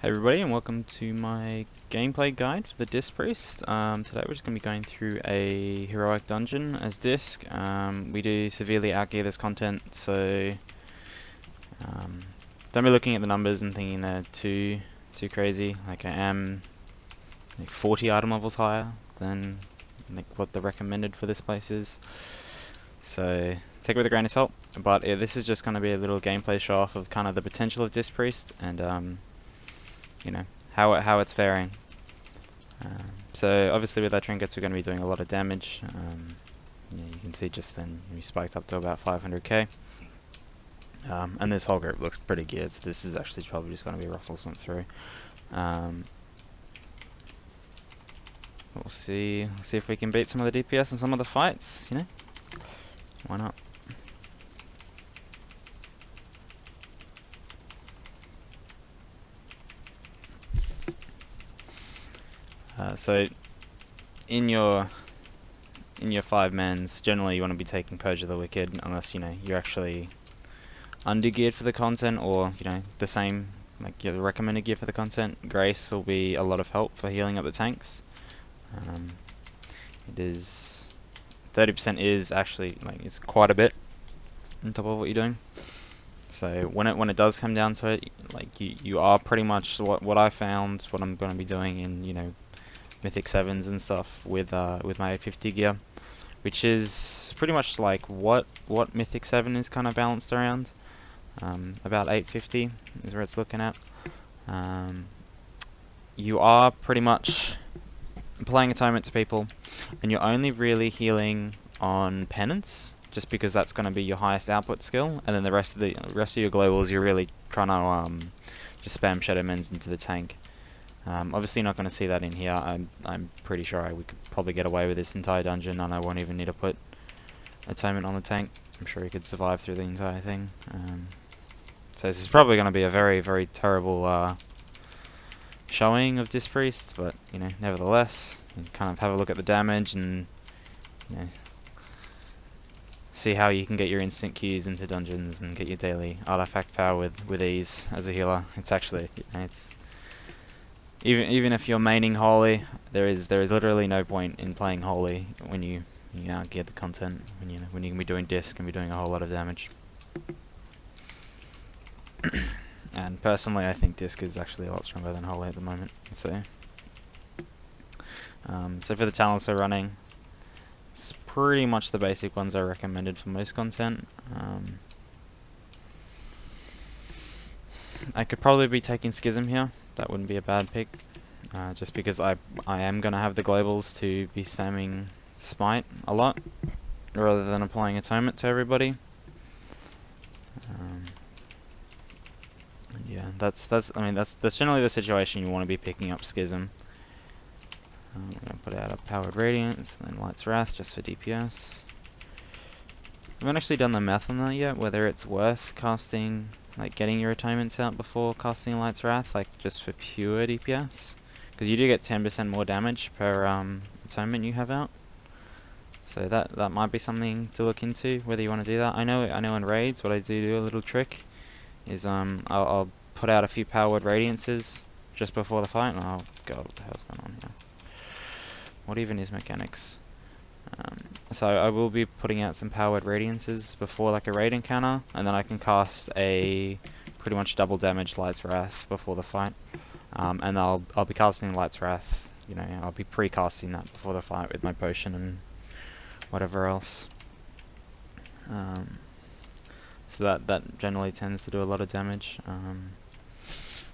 Hey everybody, and welcome to my gameplay guide for the Disc Priest. Today we're just going to be going through a heroic dungeon as Disc. We do severely outgear this content, so don't be looking at the numbers and thinking they're too crazy. Like I am like 40 item levels higher than like what the recommended for this place is. So take it with a grain of salt. But yeah, this is just going to be a little gameplay show off of kind of the potential of Disc Priest and you know, how it's faring. So obviously with our trinkets we're going to be doing a lot of damage. Yeah, you can see just then we spiked up to about 500k. And this whole group looks pretty geared, so this is actually probably just going to be ruffle some through. We'll see if we can beat some of the DPS in some of the fights, you know? Why not? So in your 5-mans, generally you want to be taking Purge of the Wicked, unless, you know, you're actually under-geared for the content, or, you know, the same, like your recommended gear for the content. Grace will be a lot of help for healing up the tanks. It is 30% is actually, like, it's quite a bit on top of what you're doing. So when it does come down to it, like you are pretty much what I found, what I'm going to be doing in, you know, Mythic 7s and stuff with my 850 gear, which is pretty much like what Mythic 7 is kind of balanced around. About 850 is where it's looking at. You are pretty much applying atonement to people, and you're only really healing on penance, just because that's going to be your highest output skill, and then the rest of your globals you're really trying to just spam Shadow Mends into the tank. Obviously not going to see that in here. I'm pretty sure we could probably get away with this entire dungeon and I won't even need to put atonement on the tank. I'm sure he could survive through the entire thing. So this is probably going to be a very, very terrible showing of Disc Priest, but, you know, nevertheless, you kind of have a look at the damage and, you know, see how you can get your instant Qs into dungeons and get your daily artifact power with ease as a healer. It's actually, you know, it's even if you're maining holy, there is literally no point in playing holy when you outgear the content, when you can be doing disc and be doing a whole lot of damage. And personally, I think disc is actually a lot stronger than holy at the moment. So for the talents we're running, it's pretty much the basic ones I recommended for most content. I could probably be taking Schism here. That wouldn't be a bad pick, just because I am going to have the globals to be spamming Smite a lot, rather than applying Atonement to everybody. Yeah, that's generally the situation you want to be picking up Schism. I'm going to put out a Powered Radiance and then Light's Wrath just for DPS. I haven't actually done the math on that yet, whether it's worth casting, like getting your atonements out before casting Light's Wrath, like just for pure DPS, because you do get 10% more damage per atonement you have out. So that might be something to look into, whether you want to do that. I know in raids what I do a little trick is I'll put out a few Powered Radiances just before the fight. Oh god, what the hell's going on here? What even is mechanics? So I will be putting out some Powered Radiances before like a raid encounter, and then I can cast a pretty much double damage Light's Wrath before the fight. And I'll be casting Light's Wrath, you know, I'll be pre-casting that before the fight with my potion and whatever else. So that generally tends to do a lot of damage.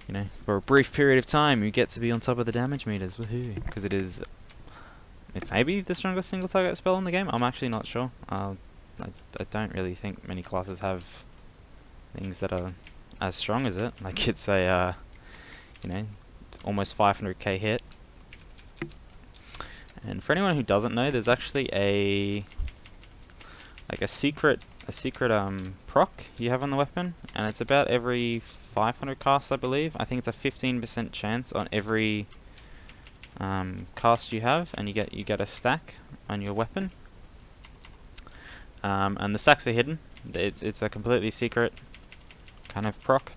You know, for a brief period of time you get to be on top of the damage meters, woohoo, because it's maybe the strongest single target spell in the game. I'm actually not sure. I don't really think many classes have things that are as strong as it. Like it's a you know, almost 500k hit. And for anyone who doesn't know, there's actually a secret proc you have on the weapon, and it's about every 500 casts, I believe. I think it's a 15% chance on every cast you have, and you get a stack on your weapon. And the stacks are hidden. It's a completely secret kind of proc.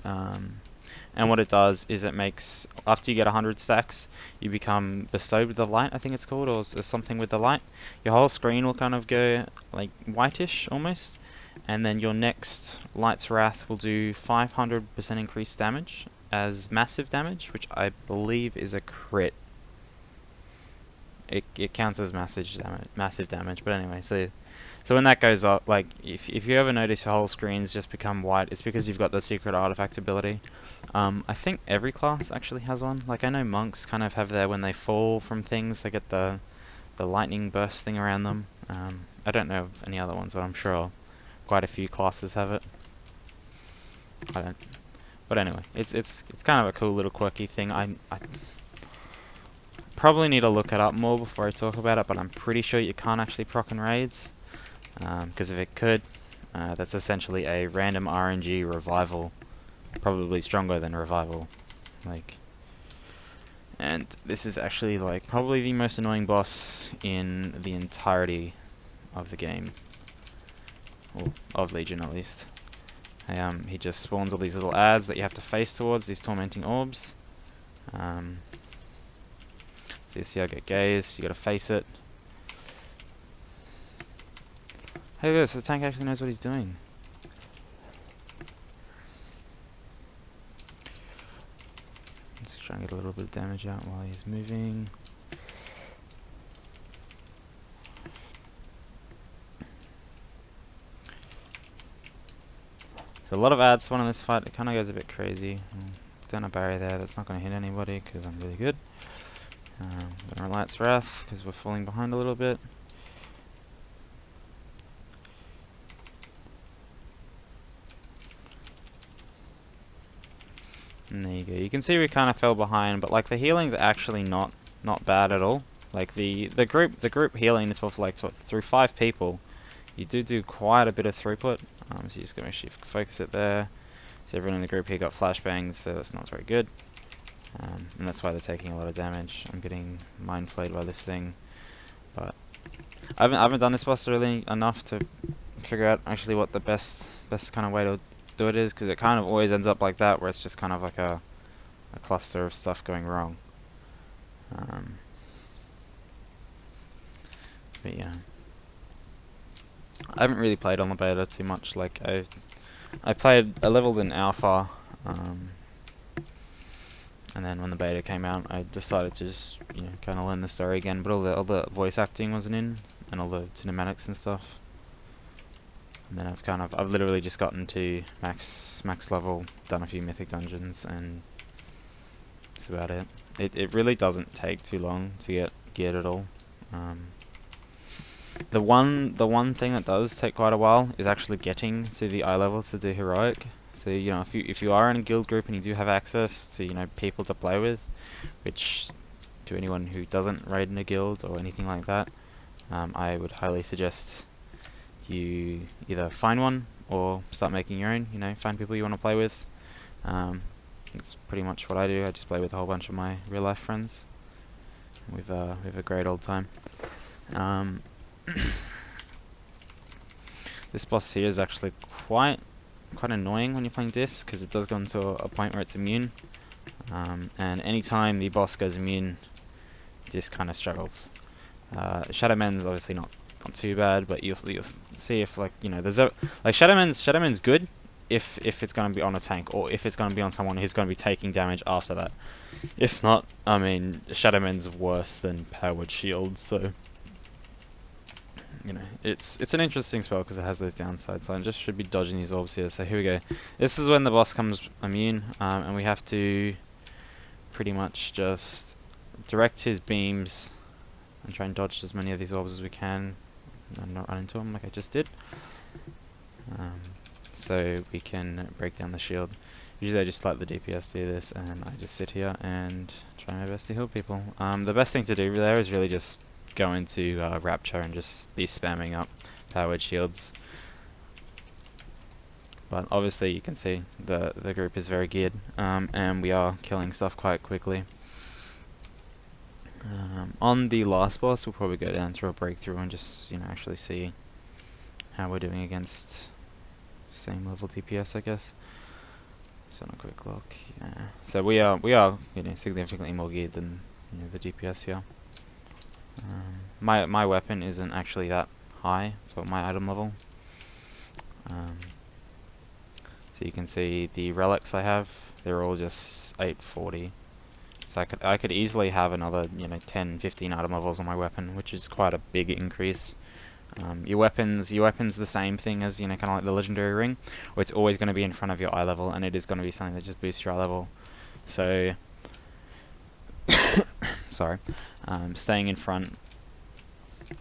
And And what it does is it makes, after you get 100 stacks, you become bestowed with the light, I think it's called, or something with the light. Your whole screen will kind of go like whitish almost, and then your next Light's Wrath will do 500% increased damage as massive damage, which I believe is a crit. It counts as massive damage, but anyway, so when that goes up, like if you ever notice your whole screens just become white, it's because you've got the secret artifact ability. I think every class actually has one. Like I know monks kind of have there when they fall from things, they get the lightning burst thing around them. I don't know of any other ones, but I'm sure quite a few classes have it. I don't. But anyway, it's kind of a cool little quirky thing. I probably need to look it up more before I talk about it, but I'm pretty sure you can't actually proc in raids. Because if it could, that's essentially a random RNG revival, probably stronger than revival. Like, and this is actually like probably the most annoying boss in the entirety of the game, or of Legion at least. He just spawns all these little ads that you have to face towards, these tormenting orbs. So you see I get gaze, you gotta face it. Hey, look at this, the tank actually knows what he's doing. Let's try and get a little bit of damage out while he's moving. So a lot of ads spawn in this fight, it kind of goes a bit crazy. Down a barrier there, that's not going to hit anybody because I'm really good. Gonna Light's Wrath because we're falling behind a little bit. And there you go. You can see we kind of fell behind, but like the healing's actually not bad at all. Like the group healing for like through 5 people, you do quite a bit of throughput. So you just gotta make sure you focus it there. So everyone in the group here got flashbangs, so that's not very good. And that's why they're taking a lot of damage. I'm getting mind flayed by this thing, but I haven't done this boss really enough to figure out actually what the best kind of way to do it is, because it kind of always ends up like that, where it's just kind of like a cluster of stuff going wrong. But yeah, I haven't really played on the beta too much. Like I leveled in alpha, and then when the beta came out, I decided to just kind of learn the story again. But all the voice acting wasn't in, and all the cinematics and stuff. And then I've literally just gotten to max level, done a few mythic dungeons, and that's about it. It really doesn't take too long to get geared at all. The one thing that does take quite a while is actually getting to the eye level to do heroic. So if you are in a guild group and you do have access to people to play with, which to anyone who doesn't raid in a guild or anything like that, I would highly suggest you either find one or start making your own. Find people you want to play with. That's pretty much what I do. I just play with a whole bunch of my real life friends. We've a great old time. This boss here is actually quite annoying when you're playing Disc, because it does go into a point where it's immune, and anytime the boss goes immune, Disc kind of struggles. Shadowman's obviously not too bad, but you'll see if there's Shadowman's good if it's going to be on a tank, or if it's going to be on someone who's going to be taking damage after that. If not, I mean, Shadowman's worse than Powered Shield, so it's an interesting spell because it has those downsides. So I just should be dodging these orbs here. So here we go. This is when the boss comes immune, and we have to pretty much just direct his beams and try and dodge as many of these orbs as we can and not run into them like I just did. So we can break down the shield. Usually I just let the DPS do this, and I just sit here and try my best to heal people. The best thing to do there is really just go into Rapture and just be spamming up powered shields. But obviously you can see the group is very geared, and we are killing stuff quite quickly. On the last boss, we'll probably go down through a breakthrough and just actually see how we're doing against same level DPS, I guess. Just on a quick look. Yeah. So we are significantly more geared than the DPS here. My weapon isn't actually that high for my item level. So you can see the relics I have, they're all just 840. So I could easily have another 10, 15 item levels on my weapon, which is quite a big increase. Your weapon's the same thing as kind of like the legendary ring, where it's always going to be in front of your eye level, and it is going to be something that just boosts your eye level. So sorry, staying in front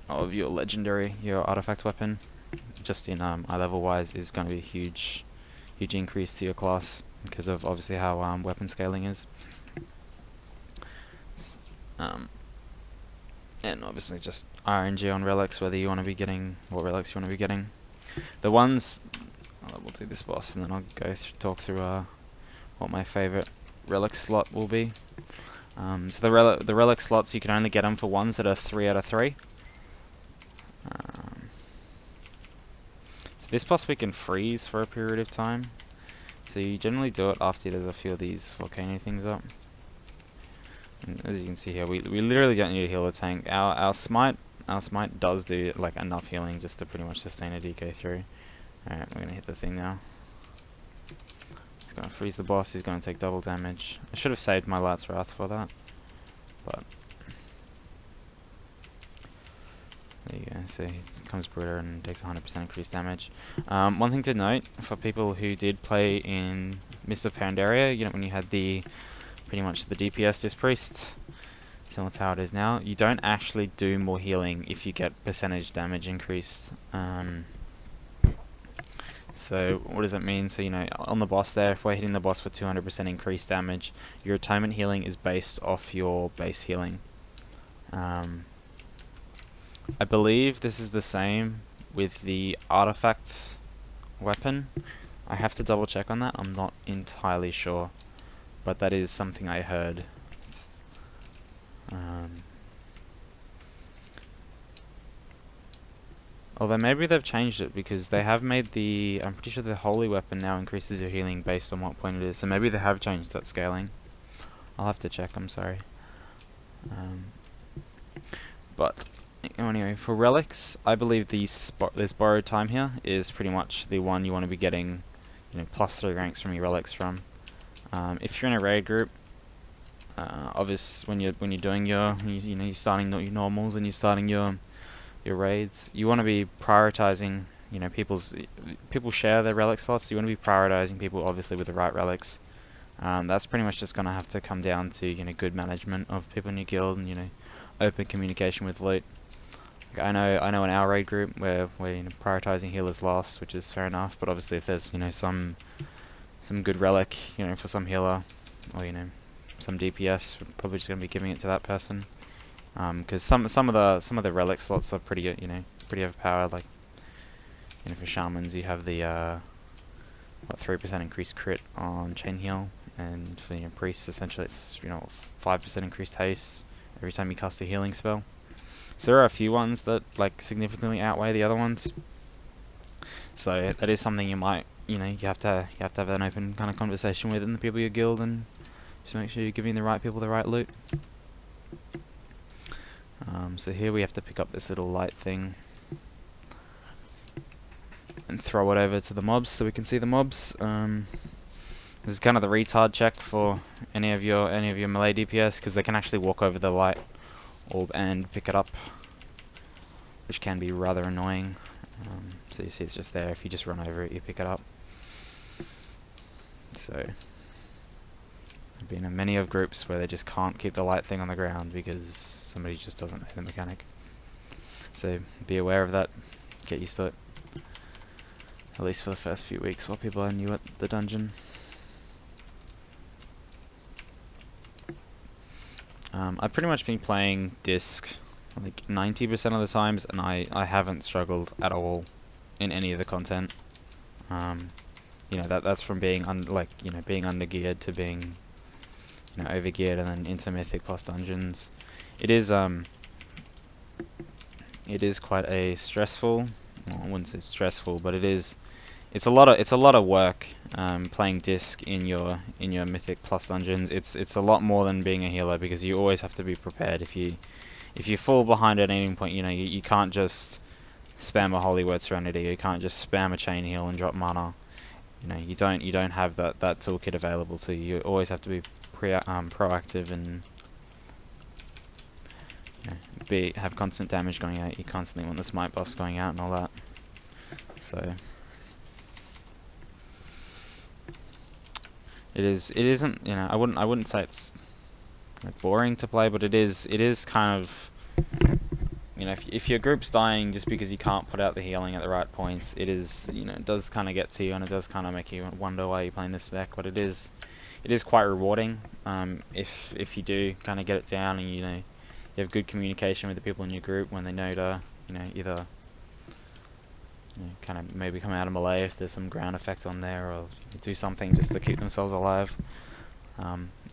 of your legendary, your artifact weapon, just in eye level wise, is going to be a huge increase to your class because of obviously how weapon scaling is. And obviously just RNG on relics, whether you want to be getting what relics you want to be getting. The ones, we'll do this boss and then I'll go talk through what my favorite relic slot will be. So the relic slots, you can only get them for ones that are 3 out of 3. So this boss we can freeze for a period of time. So you generally do it after there's a few of these volcano things up. And as you can see here, we literally don't need to heal the tank. Our smite does do like enough healing just to pretty much sustain a DK through. Alright, we're gonna hit the thing now. He's gonna freeze the boss, he's gonna take double damage. I should have saved my Light's Wrath for that. But there you go, so he becomes Brooder and takes 100% increased damage. One thing to note, for people who did play in Mist of Pandaria, when you had pretty much the DPS Disc Priest, similar to how it is now, you don't actually do more healing if you get percentage damage increased. So what does it mean? So on the boss there, if we're hitting the boss for 200% increased damage, your atonement healing is based off your base healing. I believe this is the same with the artifacts weapon. I have to double check on that, I'm not entirely sure, but that is something I heard. Although maybe they've changed it because they have made I'm pretty sure the holy weapon now increases your healing based on what point it is, so maybe they have changed that scaling. I'll have to check, I'm sorry. But anyway, for relics, I believe this borrowed time here is pretty much the one you want to be getting plus 3 ranks from your relics from. If you're in a raid group, obviously when you're doing you're starting your normals and you're starting your raids, you want to be prioritizing people share their relic slots, so you want to be prioritizing people obviously with the right relics. That's pretty much just going to have to come down to good management of people in your guild and open communication with loot. I know in our raid group we're prioritizing healers last, which is fair enough, but obviously if there's some good relic for some healer or some DPS, we're probably just going to be giving it to that person. Because some of the relic slots are pretty pretty overpowered. Like for shamans you have the 3% increased crit on chain heal, and for priests essentially it's 5% increased haste every time you cast a healing spell. So there are a few ones that significantly outweigh the other ones. So that is something you might you have to have an open kind of conversation with in the people of your guild, and just make sure you're giving the right people the right loot. So here we have to pick up this little light thing and throw it over to the mobs so we can see the mobs. This is kind of the retard check for any of your melee DPS, because they can actually walk over the light orb and pick it up, which can be rather annoying. So you see it's just there, if you just run over it you pick it up. So I've been in many of groups where they just can't keep the light thing on the ground because somebody just doesn't know the mechanic. So be aware of that, get used to it, at least for the first few weeks while people are new at the dungeon. I've pretty much been playing disc 90% of the times, and I haven't struggled at all in any of the content. That's from being being undergeared to being overgeared and then into mythic plus dungeons. It is quite a stressful, well, I wouldn't say stressful, but it is it's a lot of work playing disc in your Mythic Plus dungeons. It's a lot more than being a healer because you always have to be prepared. If you fall behind at any point, you can't just spam a Holy Word Serenity. You can't just spam a Chain Heal and drop mana. You don't have that toolkit available to you. You always have to be proactive and have constant damage going out. You constantly want the smite buffs going out and all that. So it isn't, I wouldn't say it's like boring to play, but it is kind of, if your group's dying just because you can't put out the healing at the right points, it does kind of get to you, and it does kind of make you wonder why you're playing this spec. But it is quite rewarding if you do kind of get it down, and you have good communication with the people in your group when they know to either kind of maybe come out of melee if there's some ground effect on there, or do something just to keep themselves alive.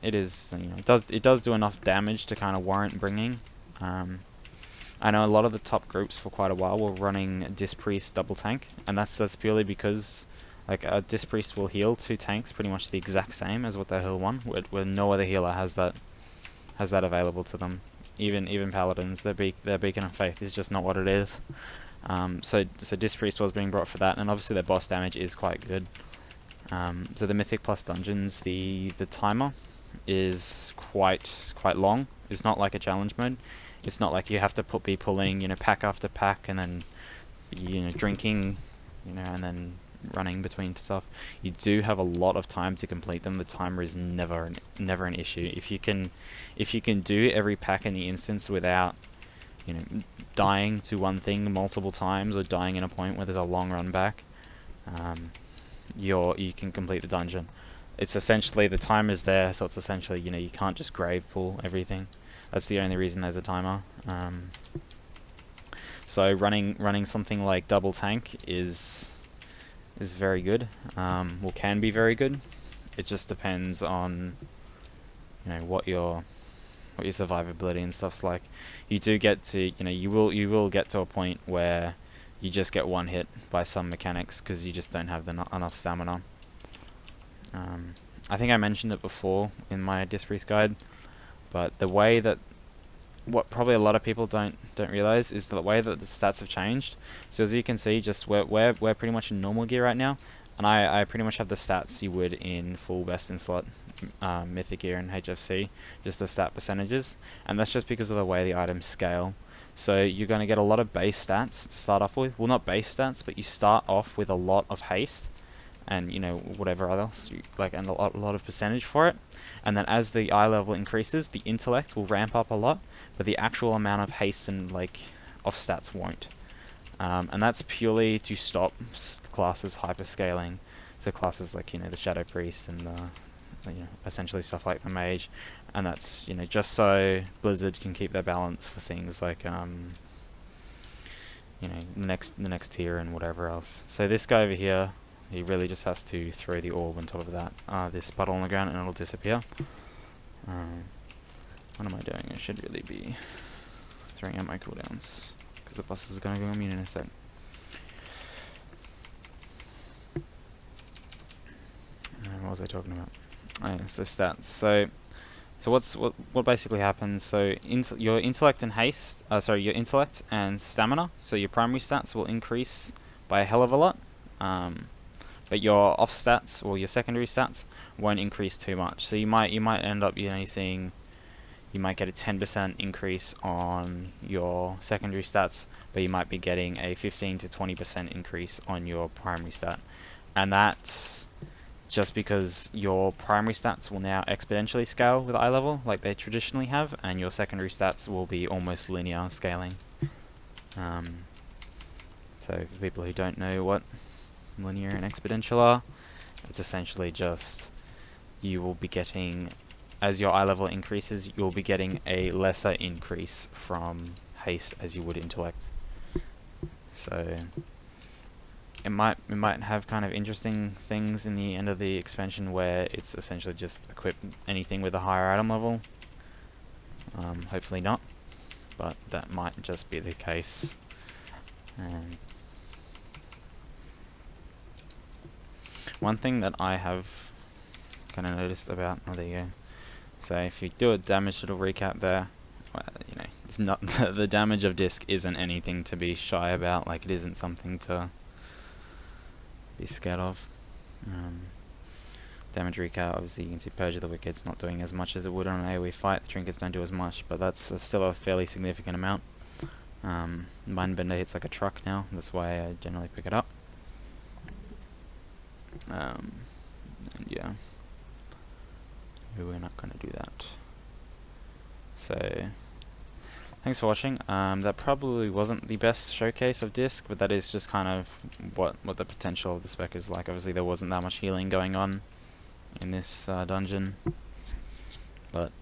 It does do enough damage to kind of warrant bringing. I know a lot of the top groups for quite a while were running Disc Priest double tank, and that's purely because like a Disc Priest will heal 2 tanks pretty much the exact same as what they heal 1, where no other healer has that available to them. Even Paladins, their Beacon of Faith is just not what it is. So Disc Priest was being brought for that, and obviously their boss damage is quite good. So the Mythic Plus dungeons, the timer is quite long. It's not like a challenge mode. It's not like you have to be pulling, pack after pack and then, drinking, and then running between stuff. You do have a lot of time to complete them. The timer is never an issue. If you can do every pack in the instance without, dying to one thing multiple times or dying in a point where there's a long run back, you can complete the dungeon. It's essentially, the timer's there, so it's essentially, you can't just grave pull everything. That's the only reason there's a timer. So running something like double tank is very good. Can be very good. It just depends on what your survivability and stuff's like. You do get to you will get to a point where you just get one hit by some mechanics because you just don't have enough stamina. I think I mentioned it before in my Disc Priest guide, but the way that what probably a lot of people don't realize is the way that the stats have changed. So as you can see, just we're pretty much in normal gear right now, and I pretty much have the stats you would in full best in slot mythic gear and HFC, just the stat percentages, and that's just because of the way the items scale. So you're going to get a lot of base stats to start off with. Well, not base stats, but you start off with a lot of haste and whatever else, and a lot of percentage for it. And then as the eye level increases, the intellect will ramp up a lot, but the actual amount of haste and off stats won't. And that's purely to stop classes hyperscaling. So classes like the Shadow Priest and essentially stuff like the Mage, and that's just so Blizzard can keep their balance for things like the next tier and whatever else. So this guy over here, he really just has to throw the orb on top of that, this puddle on the ground, and it'll disappear. What am I doing? I should really be throwing out my cooldowns, because the boss is going to go immune in a sec. What was I talking about? Oh, yeah, so stats. So what basically happens? So your intellect and haste, your intellect and stamina. So your primary stats will increase by a hell of a lot. But your off stats or your secondary stats won't increase too much. So you might end up seeing, you might get a 10% increase on your secondary stats, but you might be getting a 15 to 20% increase on your primary stat, and that's just because your primary stats will now exponentially scale with eye level like they traditionally have, and your secondary stats will be almost linear scaling. So for people who don't know what linear and exponential are, it's essentially just you will be getting, as your eye level increases, you'll be getting a lesser increase from haste as you would intellect. So it might have kind of interesting things in the end of the expansion where it's essentially just equip anything with a higher item level. Hopefully not, but that might just be the case. One thing that I have kind of noticed about, oh there you go. So if you do a damage little recap there, well, you know, it's not the damage of disc isn't anything to be shy about. Like, it isn't something to be scared of. Damage recap, obviously you can see Purge of the Wicked's not doing as much as it would on an AoE fight. The trinkets don't do as much, but that's still a fairly significant amount. Mindbender hits like a truck now, that's why I generally pick it up. And yeah, we're not going to do that. So, thanks for watching. That probably wasn't the best showcase of disc, but that is just kind of what the potential of the spec is like. Obviously there wasn't that much healing going on in this dungeon, but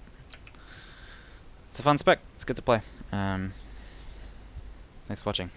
it's a fun spec. It's good to play. Thanks for watching.